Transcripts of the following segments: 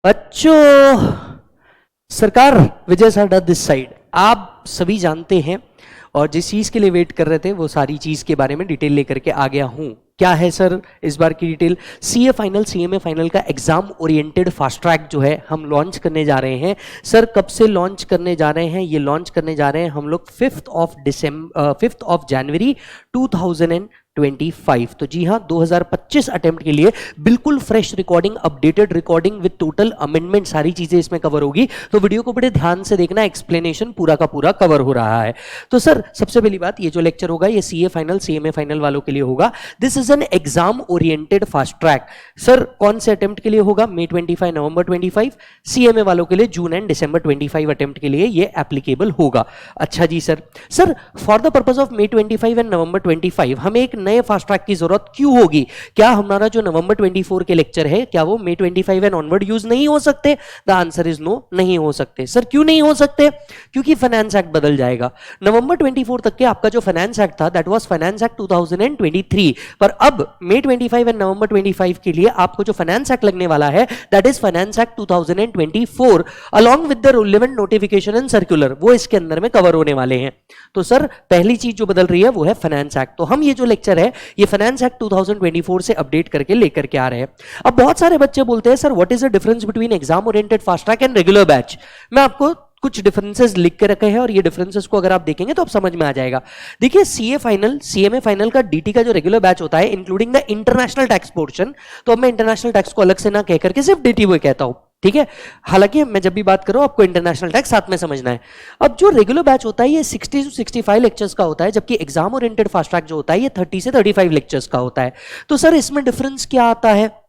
बच्चों, सरकार विजय साडा दिस साइड। आप सभी जानते हैं और जिस चीज के लिए वेट कर रहे थे वो सारी चीज के बारे में डिटेल लेकर के आ गया हूं। क्या है सर इस बार की detail? CA final CMA final का एग्जाम ओरिएंटेड फास्ट ट्रैक जो है हम लॉन्च करने जा रहे हैं। सर कब से लॉन्च करने जा रहे हैं? ये लॉन्च करने जा रहे हैं हम लोग 5th ऑफ जनवरी 2025। तो जी हाँ, 2025 अटेम्प्ट के लिए बिल्कुल fresh recording, updated recording with total amendment, सारी चीजें इसमें कवर होगी। तो वीडियो को बड़े ध्यान से देखना, एक्सप्लेनेशन पूरा का पूरा कवर हो रहा है। तो सर सबसे पहली बात, ये जो लेक्चर होगा ये सीए फाइनल सीएमए फाइनल वालों के लिए होगा। This is an exam oriented fast track. Sir कौन से अटेम्प्ट के लिए होगा? May 25 नवंबर 25। सीएमए वालों के लिए जून एंड दिसंबर 25 अटेम्प्ट के लिए ये एप्लीकेबल होगा। अच्छा जी sir, for the purpose of May 25 and November 25 हमें एक नए फास्ट ट्रैक की जरूरत क्यों होगी? क्या हमारा जो नवंबर 24 के लेक्चर है क्या वो May 25 एंड ऑनवर्ड यूज नहीं हो सकते? द आंसर इज नो, नहीं हो सकते। सर क्यों नहीं हो सकते? क्योंकि फाइनेंस एक्ट बदल जाएगा। नवंबर 24 तक के आपका जो फाइनेंस एक्ट था दैट वाज फाइनेंस एक्ट 2023, पर अब May 25 एंड नवंबर 25 के लिए आपको जो फाइनेंस एक्ट लगने वाला है that is finance act 2024 along with the relevant notification and circular, वो इसके अंदर में कवर होने वाले हैं। तो सर पहली चीज जो बदल रही है वो है फाइनेंस एक्ट। तो हम ये जो लेक्चर है ये फाइनेंस एक्ट 2024 से अपडेट करके लेकर के आ रहे हैं। अब बहुत सारे बच्चे बोलते हैं sir what is the difference between exam oriented fast track and regular batch? मैं आपको कुछ डिफरेंसेस लिख के रखे हैं और ये डिफरेंसेस को अगर आप देखेंगे तो आप समझ में आ जाएगा। देखिए सीए फाइनल सीएमए फाइनल का डीटी का जो रेगुलर बैच होता है including the international tax portion, तो अब मैं इंटरनेशनल टैक्स को अलग से ना कह करके सिर्फ डीटी वो कहता हूं, ठीक है। हालांकि मैं जब भी बात करूं आपको इंटरनेशनल टैक्स साथ में समझना है। अब जो रेगुलर बैच होता है ये 60 से 65 लेक्चर्स का होता है, जबकि एग्जाम ओरिएंटेड फास्ट ट्रैक जो होता है ये 30 से 35 लेक्चर्स का होता है। तो सर इसमें डिफरेंस क्या आता है?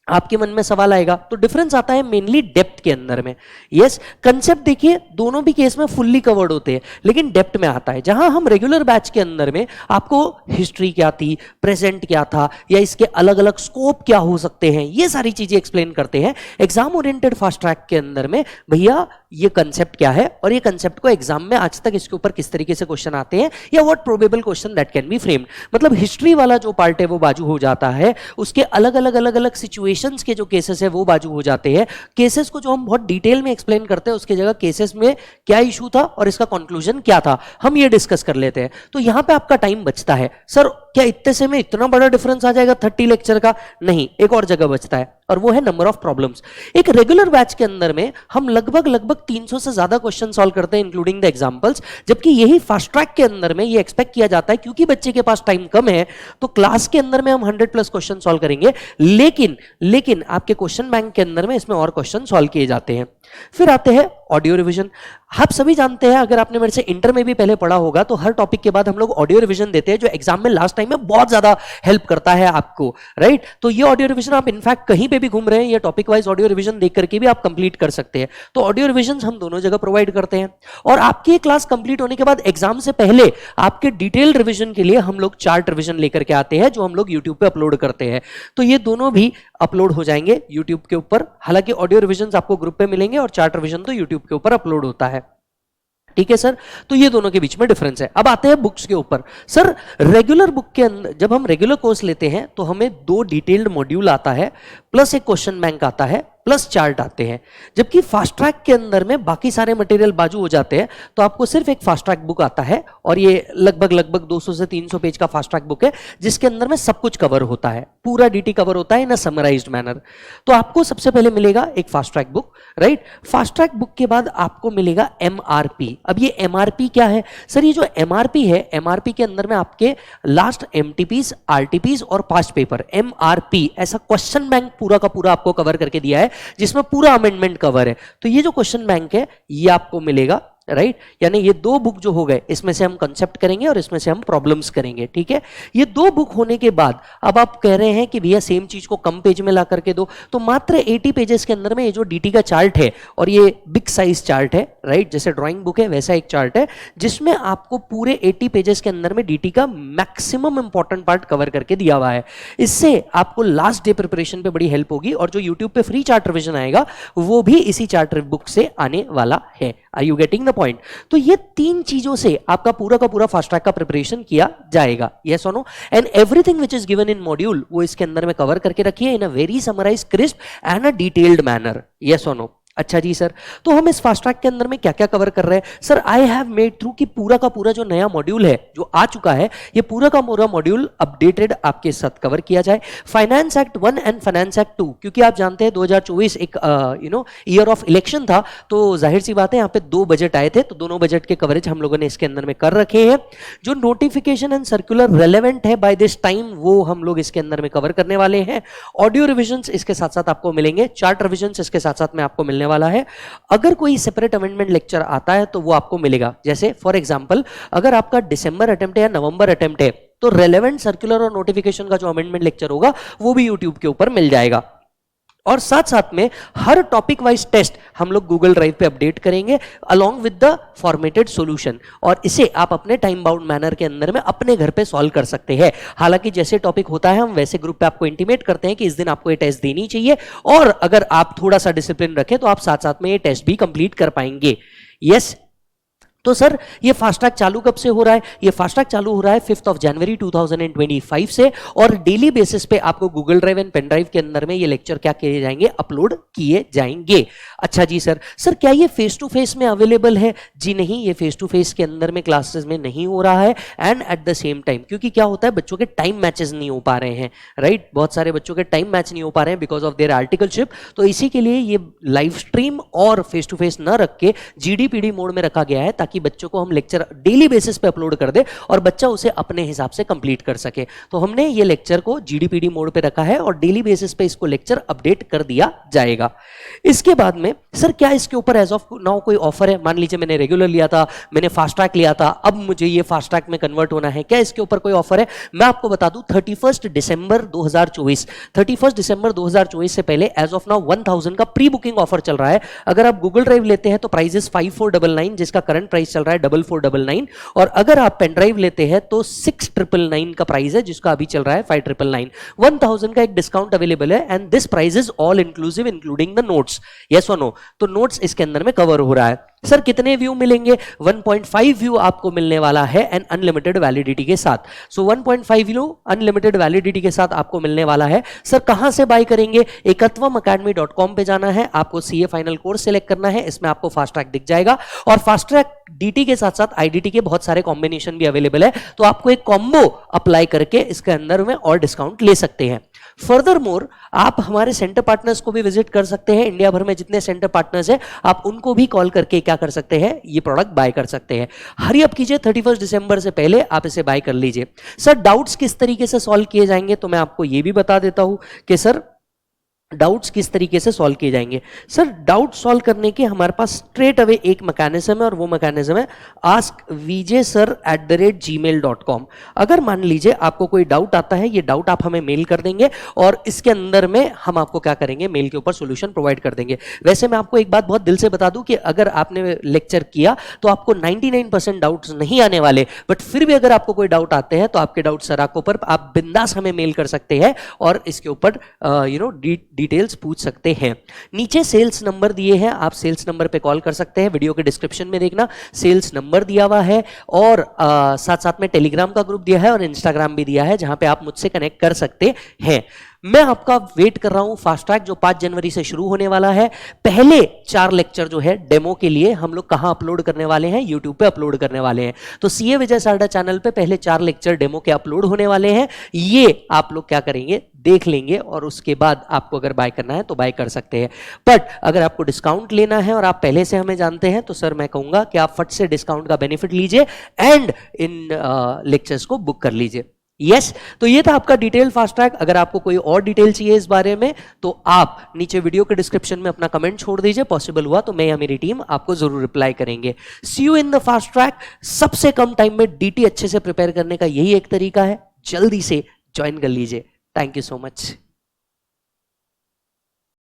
आपके मन में सवाल आएगा। तो डिफरेंस आता है मेनली डेप्थ के अंदर में। यस, कंसेप्ट देखिए दोनों भी केस में फुल्ली कवर्ड होते हैं, लेकिन डेप्थ में आता है। जहां हम रेगुलर बैच के अंदर में आपको हिस्ट्री क्या थी, प्रेजेंट क्या था, या इसके अलग अलग स्कोप क्या हो सकते हैं, ये सारी चीजें एक्सप्लेन करते हैं। एग्जाम ओरिएंटेड फास्ट ट्रैक के अंदर में भैया ये कंसेप्ट क्या है और ये कंसेप्ट को एग्जाम में आज तक इसके ऊपर किस तरीके से क्वेश्चन आते हैं, या what probable question that can be framed. मतलब हिस्ट्री वाला जो पार्ट है वो बाजू हो जाता है, उसके अलग अलग सिचुएशन के जो केसेस है वो बाजू हो जाते हैं। केसेस को जो हम बहुत डिटेल में एक्सप्लेन करते हैं उसके जगह केसेस में क्या इशू था और इसका कंक्लूजन क्या था हम ये डिस्कस कर लेते हैं। तो यहां पे आपका टाइम बचता है। सर क्या इतने से में इतना बड़ा डिफरेंस आ जाएगा 30 लेक्चर का? नहीं, एक और जगह बचता है और वो है नंबर ऑफ प्रॉब्लम्स। एक रेगुलर बैच के अंदर में हम लगभग 300 से ज्यादा क्वेश्चन सॉल्व करते हैं इंक्लूडिंग द एग्जांपल्स, जबकि यही फास्ट ट्रैक के अंदर में ये एक्सपेक्ट किया जाता है क्योंकि बच्चे के पास टाइम कम है तो क्लास के अंदर में हम 100+ क्वेश्चन सॉल्व करेंगे, लेकिन आपके क्वेश्चन बैंक के अंदर में इसमें और क्वेश्चन सॉल्व किए जाते हैं। फिर आते हैं ऑडियो रिवीजन। आप सभी जानते हैं, अगर आपने मेरे से इंटर में भी पहले पढ़ा होगा तो हर टॉपिक के बाद हम लोग ऑडियो रिवीजन देते हैं जो एग्जाम में लास्ट टाइम में बहुत ज्यादा हेल्प करता है आपको, राइट। तो ये ऑडियो रिवीजन आप इनफैक्ट कहीं पे भी घूम रहे हैं ये टॉपिक वाइज ऑडियो रिवीजन देख करके भी आप कंप्लीट कर सकते हैं। तो ऑडियो रिवीजन हम दोनों जगह प्रोवाइड करते हैं और आपकी क्लास कंप्लीट होने के बाद एग्जाम से पहले आपके डिटेल रिवीजन के लिए हम लोग चार्ट रिवीजन लेकर के आते हैं जो हम लोग यूट्यूब पे अपलोड करते हैं। तो ये दोनों भी अपलोड हो जाएंगे यूट्यूब के ऊपर। हालांकि ऑडियो रिवीजन आपको ग्रुप पे मिलेंगे और चार्ट रिवीजन तो यूट्यूब के ऊपर अपलोड होता है, ठीक है सर। तो ये दोनों के बीच में डिफरेंस है। अब आते हैं बुक्स के ऊपर। सर रेगुलर बुक के अंदर जब हम रेगुलर कोर्स लेते हैं तो हमें 2 डिटेल्ड मॉड्यूल आता है प्लस एक क्वेश्चन बैंक आता है प्लस चार्ट आते हैं, जबकि फास्ट ट्रैक के अंदर में बाकी सारे मटेरियल बाजू हो जाते हैं। तो आपको सिर्फ एक फास्ट ट्रैक बुक आता है और ये लगभग 200 से 300 पेज का फास्ट ट्रैक बुक है जिसके अंदर में सब कुछ कवर होता है, पूरा डीटी कवर होता है इन अ समराइज्ड मैनर। तो आपको सबसे पहले मिलेगा एक fast track book, right. Fast track book के बाद आपको मिलेगा एमआरपी। अब ये एमआरपी क्या है? सर ये जो एमआरपी है, एमआरपी के अंदर में आपके लास्ट एमटीपीज, आरटीपीज और पास्ट पेपर, एमआरपी ऐसा क्वेश्चन बैंक पूरा का पूरा आपको कवर करके दिया है जिसमें पूरा अमेंडमेंट कवर है। तो ये जो क्वेश्चन बैंक है ये आपको मिलेगा, राइट। यानी ये 2 बुक जो हो गए इसमें से हम कंसेप्ट करेंगे और इसमें से हम प्रॉब्लम्स करेंगे, ठीक है। ये 2 बुक होने के बाद अब आप कह रहे हैं कि भैया सेम चीज को कम पेज में ला करके दो, तो मात्र 80 पेजेस के अंदर में ये जो डीटी का चार्ट है और ये बिग साइज चार्ट है, राइट, जैसे ड्राइंग बुक है वैसा एक चार्ट है जिसमें आपको पूरे 80 पेजेस के अंदर में डीटी का मैक्सिमम इंपॉर्टेंट पार्ट कवर करके दिया हुआ है। इससे आपको लास्ट डे प्रिपरेशन पे बड़ी हेल्प होगी और जो यूट्यूब पे फ्री चार्ट रिवीजन आएगा वो भी इसी चार्ट बुक से आने वाला है। Are you getting the point? तो ये 3 चीजों से आपका पूरा का पूरा फास्ट ट्रैक का प्रिपरेशन किया जाएगा, यस और no? And everything which is given in module वो इसके अंदर में कवर करके रखिए in a very summarize, crisp and a detailed manner, yes और नो? अच्छा जी सर, तो हम इस फास्ट ट्रैक के अंदर में क्या क्या कवर कर रहे हैं? Sir I have made through कि पूरा का पूरा जो नया मॉड्यूल है जो आ चुका है, ये पूरा का पूरा मॉड्यूल अपडेटेड आपके साथ कवर किया जाए। Finance act 1 and finance act 2, क्योंकि आप जानते हैं 2024 एक ईयर ऑफ इलेक्शन था, तो जाहिर सी बात है यहाँ पे 2 बजट आए थे, तो दोनों बजट के कवरेज हम लोगों ने इसके अंदर में कर रखे हैं। जो नोटिफिकेशन एंड सर्कुलर रेलेवेंट है बाय दिस टाइम वो हम लोग इसके अंदर में कवर करने वाले हैं। ऑडियो रिविजन्स इसके साथ साथ आपको मिलेंगे, चार्ट रिविजन्स इसके साथ साथ में आपको मिलने वाला है। अगर कोई सेपरेट अमेंडमेंट लेक्चर आता है तो वो आपको मिलेगा, जैसे फॉर एग्जांपल अगर आपका दिसंबर अटेम्प्ट है या नवंबर अटेम्प्ट है तो रेलेवेंट सर्कुलर और नोटिफिकेशन का जो अमेंडमेंट लेक्चर होगा वो भी यूट्यूब के ऊपर मिल जाएगा। और साथ साथ में हर टॉपिक वाइज टेस्ट हम लोग गूगल ड्राइव पे अपडेट करेंगे along with the formatted solution, और इसे आप अपने टाइम बाउंड मैनर के अंदर में अपने घर पे सॉल्व कर सकते हैं। हालांकि जैसे टॉपिक होता है हम वैसे ग्रुप पे आपको इंटीमेट करते हैं कि इस दिन आपको ये टेस्ट देनी चाहिए, और अगर आप थोड़ा सा डिसिप्लिन रखें तो आप साथ साथ में ये टेस्ट भी कंप्लीट कर पाएंगे। यस, तो सर ये फास्ट ट्रैक चालू कब से हो रहा है? ये फास्ट ट्रैक चालू हो रहा है 5 जनवरी 2025 से, और डेली बेसिस पे आपको Google drive and pen drive के अंदर में ये लेक्चर क्या किए जाएंगे, अपलोड किए जाएंगे। अच्छा जी सर, क्या ये फेस टू फेस में अवेलेबल है? जी नहीं, ये फेस टू फेस के अंदर में क्लासेस में नहीं हो रहा है, and at the same time क्योंकि क्या होता है बच्चों के टाइम मैचेस नहीं हो पा रहे हैं, राइट? बहुत सारे बच्चों के टाइम मैच नहीं हो पा रहे हैं बिकॉज ऑफ देयर आर्टिकलशिप, तो इसी के लिए ये लाइव स्ट्रीम और फेस टू फेस न रख के GDPD मोड में रखा गया है, ताकि बच्चों को हम लेक्चर डेली बेसिस पे अपलोड कर दे और बच्चा उसे अपने हिसाब से कंप्लीट कर सके। तो हमने ये लेक्चर को GDPD मोड पे रखा है और डेली बेसिस पे इसको लेक्चर अपडेट कर दिया जाएगा। इसके बाद में सर क्या इसके ऊपर एज ऑफ नाउ कोई ऑफर है? मान लीजिए मैंने रेगुलर लिया था, मैंने फास्ट ट्रैक लिया था, अब मुझे ये फास्ट ट्रैक में कन्वर्ट होना है, क्या इसके ऊपर कोई ऑफर है? मैं आपको बता दूं 31 दिसंबर 2024 से पहले एज ऑफ नाउ 1000 का प्री बुकिंग ऑफर चल रहा है। अगर आप गूगल ड्राइव लेते हैं तो प्राइस 5499, जिसका करंट प्राइस चल रहा है 4499, और अगर आप पेन ड्राइव लेते हैं तो 6999 का प्राइस है, जिसका अभी चल रहा है 5999। 1000 का एक डिस्काउंट अवेलेबल है, and this price is all inclusive including the notes, yes और नो? तो नोट्स इसके अंदर में कवर हो रहा है। सर कितने व्यू मिलेंगे? 1.5 व्यू आपको मिलने वाला है एंड अनलिमिटेड वैलिडिटी के साथ। सो 1.5 व्यू अनलिमिटेड वैलिडिटी के साथ आपको मिलने वाला है। सर कहां से बाय करेंगे? ekatwamacademy.com पे जाना है, आपको CA फाइनल कोर्स सिलेक्ट करना है, इसमें आपको फास्ट ट्रैक दिख जाएगा, और फास्ट ट्रैक DT के साथ साथ IDT के बहुत सारे कॉम्बिनेशन भी अवेलेबल है, तो आपको एक कॉम्बो अप्लाई करके इसके अंदर में और डिस्काउंट ले सकते हैं। फर्दर मोर आप हमारे सेंटर पार्टनर्स को भी विजिट कर सकते हैं, इंडिया भर में जितने सेंटर पार्टनर्स हैं आप उनको भी कॉल करके क्या कर सकते हैं, ये प्रोडक्ट बाय कर सकते हैं। हरी अप कीजिए, 31 दिसंबर से पहले आप इसे बाय कर लीजिए। सर डाउट्स किस तरीके से सॉल्व किए जाएंगे, तो मैं आपको ये भी बता देता हूं कि सर डाउट्स किस तरीके से सॉल्व किए जाएंगे। सर डाउट सॉल्व करने के हमारे पास स्ट्रेट अवे एक मैकेनिज्म है, और वो मैकेनिज्म है askvijay@gmail.com। अगर मान लीजिए आपको कोई डाउट आता है, ये डाउट आप हमें मेल कर देंगे और इसके अंदर में हम आपको क्या करेंगे, मेल के ऊपर सॉल्यूशन प्रोवाइड कर देंगे। वैसे मैं आपको एक बात बहुत दिल से बता दूं कि अगर आपने लेक्चर किया तो आपको 99% डाउट्स नहीं आने वाले, बट फिर भी अगर आपको कोई डाउट आते हैं तो आपके डाउट सराको पर आप बिंदास हमें मेल कर सकते हैं और इसके ऊपर डिटेल्स पूछ सकते हैं। नीचे सेल्स नंबर दिए हैं, आप सेल्स नंबर पे कॉल कर सकते हैं, वीडियो के डिस्क्रिप्शन में देखना सेल्स नंबर दिया हुआ है, और साथ साथ में टेलीग्राम का ग्रुप दिया है और इंस्टाग्राम भी दिया है, जहां पे आप मुझसे कनेक्ट कर सकते हैं। मैं आपका वेट कर रहा हूं फास्ट ट्रैक जो 5 जनवरी से शुरू होने वाला है। पहले 4 लेक्चर जो है डेमो के लिए हम लोग कहां अपलोड करने वाले हैं, यूट्यूब पे अपलोड करने वाले हैं। तो CA विजय सारडा चैनल पे पहले 4 लेक्चर डेमो के अपलोड होने वाले हैं, ये आप लोग क्या करेंगे, देख लेंगे, और उसके बाद आपको अगर बाय करना है तो बाय कर सकते हैं। बट अगर आपको डिस्काउंट लेना है और आप पहले से हमें जानते हैं तो सर मैं कहूंगा कि आप फट से डिस्काउंट का बेनिफिट लीजिए एंड इन लेक्चर्स को बुक कर लीजिए। यस, तो ये था आपका डिटेल फास्ट ट्रैक। अगर आपको कोई और डिटेल चाहिए इस बारे में तो आप नीचे वीडियो के डिस्क्रिप्शन में अपना कमेंट छोड़ दीजिए, पॉसिबल हुआ तो मैं या मेरी टीम आपको जरूर रिप्लाई करेंगे। See you in the fast track. सबसे कम टाइम में DT अच्छे से प्रिपेयर करने का यही एक तरीका है, जल्दी से ज्वाइन कर लीजिए। Thank you so much.